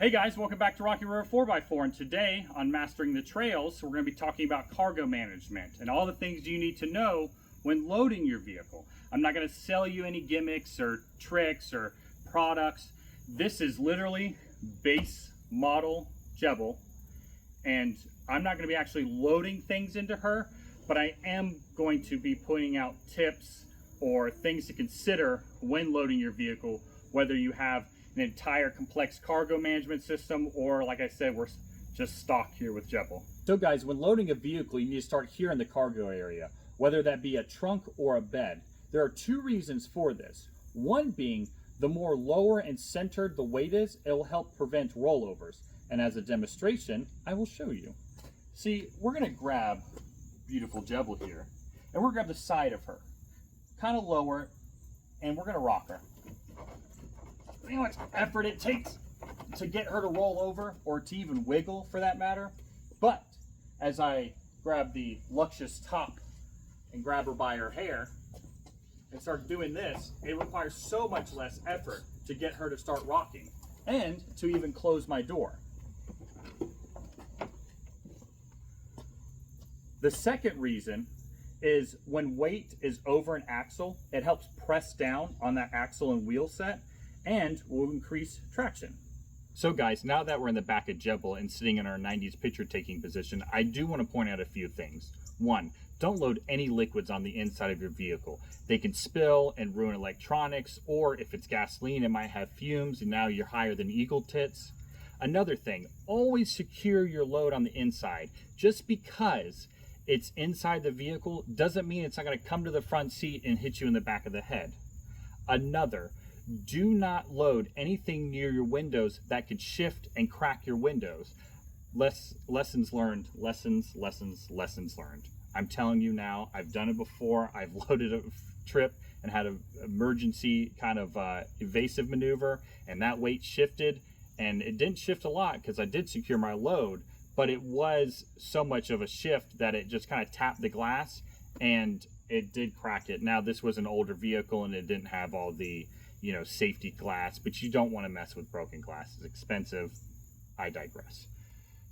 Hey guys, welcome back to Rocky River 4x4, and today on Mastering the Trails, we're going to be talking about cargo management and all the things you need to know when loading your vehicle. I'm not going to sell you any gimmicks or tricks or products. This is literally base model Jebel, and I'm not going to be actually loading things into her, but I am going to be pointing out tips or things to consider when loading your vehicle, whether you have an entire complex cargo management system, or like I said, we're just stock here with Jebel. So guys, when loading a vehicle, you need to start here in the cargo area, whether that be a trunk or a bed. There are two reasons for this. One being, the more lower and centered the weight is, it will help prevent rollovers. And as a demonstration, I will show you. See, we're gonna grab beautiful Jebel here, and we're gonna grab the side of her, kind of lower, and we're gonna rock her. You know how much effort it takes to get her to roll over, or to even wiggle for that matter. But as I grab the luscious top and grab her by her hair and start doing this, it requires so much less effort to get her to start rocking and to even close my door. The second reason is when weight is over an axle, it helps press down on that axle and wheel set and will increase traction. So guys, now that we're in the back of Jebel and sitting in our 90s picture taking position, I do want to point out a few things. One, don't load any liquids on the inside of your vehicle. They can spill and ruin electronics, or if it's gasoline, it might have fumes and now you're higher than eagle tits. Another thing, always secure your load on the inside. Just because it's inside the vehicle doesn't mean it's not going to come to the front seat and hit you in the back of the head. Another, do not load anything near your windows that could shift and crack your windows. Lessons learned, lessons learned. I'm telling you now, I've done it before. I've loaded a trip and had an emergency kind of evasive maneuver, and that weight shifted, and it didn't shift a lot because I did secure my load, but it was so much of a shift that it just kind of tapped the glass and it did crack it. Now this was an older vehicle and it didn't have all the safety glass, but you don't want to mess with broken glass. It's expensive. I digress.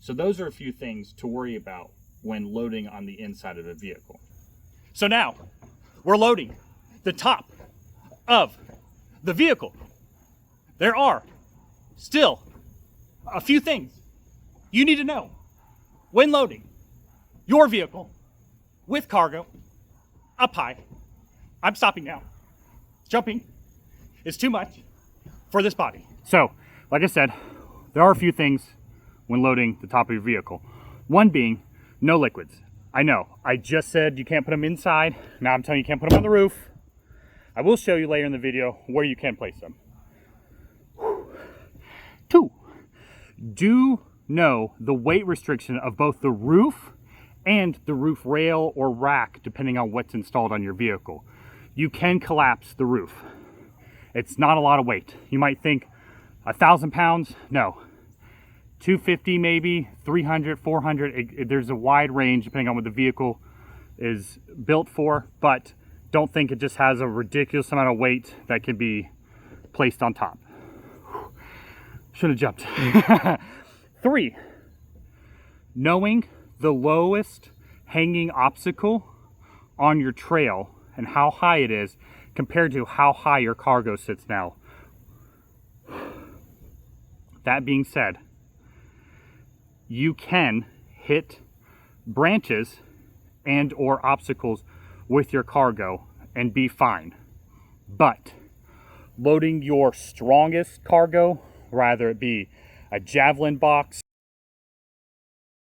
So those are a few things to worry about when loading on the inside of a vehicle. So now we're loading the top of the vehicle. There are still a few things you need to know when loading your vehicle with cargo up high. I'm stopping now. Jumping is too much for this body. So, like I said, there are a few things when loading the top of your vehicle. One being, no liquids. I know, I just said you can't put them inside. Now I'm telling you can't put them on the roof. I will show you later in the video where you can place them. Two, do know the weight restriction of both the roof and the roof rail or rack, depending on what's installed on your vehicle. You can collapse the roof. It's not a lot of weight. You might think 1,000 pounds. No, 250 maybe, 300, 400. There's a wide range depending on what the vehicle is built for, but don't think it just has a ridiculous amount of weight that can be placed on top. Should have jumped. 3, knowing the lowest hanging obstacle on your trail and how high it is compared to how high your cargo sits now. That being said, you can hit branches and or obstacles with your cargo and be fine. But loading your strongest cargo, rather it be a javelin box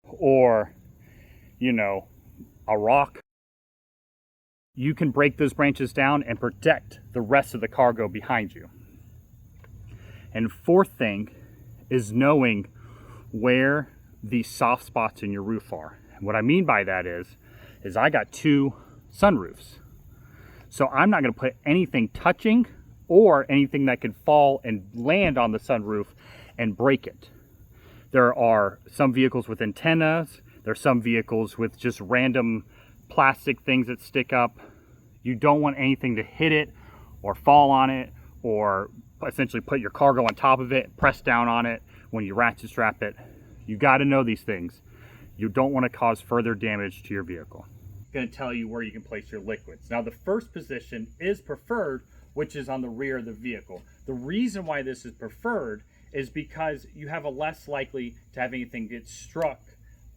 or, a rock, you can break those branches down and protect the rest of the cargo behind you. And fourth thing is knowing where the soft spots in your roof are. And what I mean by that is I got 2 sunroofs. So I'm not going to put anything touching or anything that could fall and land on the sunroof and break it. There are some vehicles with antennas. There's some vehicles with just random plastic things that stick up. You don't want anything to hit it or fall on it or essentially put your cargo on top of it, press down on it when you ratchet strap it. You got to know these things. You don't want to cause further damage to your vehicle. I'm going to tell you where you can place your liquids. Now, the first position is preferred, which is on the rear of the vehicle. The reason why this is preferred is because you have a less likely to have anything get struck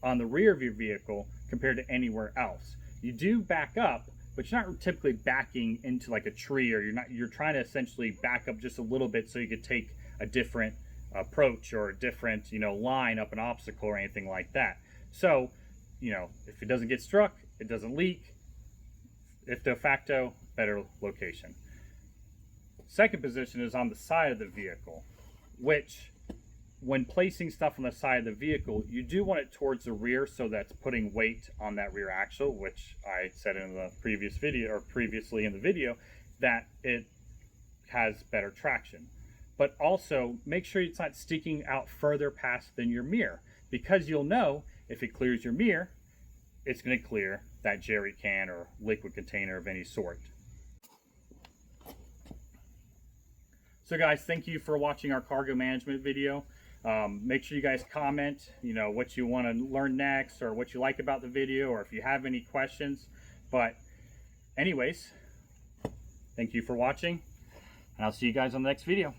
on the rear of your vehicle compared to anywhere else. You do back up, but you're not typically backing into like a tree, or you're trying to essentially back up just a little bit so you could take a different approach or a different, line up an obstacle or anything like that. So, if it doesn't get struck, it doesn't leak, if de facto, better location. Second position is on the side of the vehicle, which when placing stuff on the side of the vehicle, you do want it towards the rear, so that's putting weight on that rear axle, which I said in the previous video, or previously in the video, that it has better traction. But also make sure it's not sticking out further past than your mirror, because you'll know if it clears your mirror, it's going to clear that jerry can or liquid container of any sort. So guys, thank you for watching our cargo management video. Make sure you guys comment, what you want to learn next, or what you like about the video, or if you have any questions. But anyways, thank you for watching, and I'll see you guys on the next video.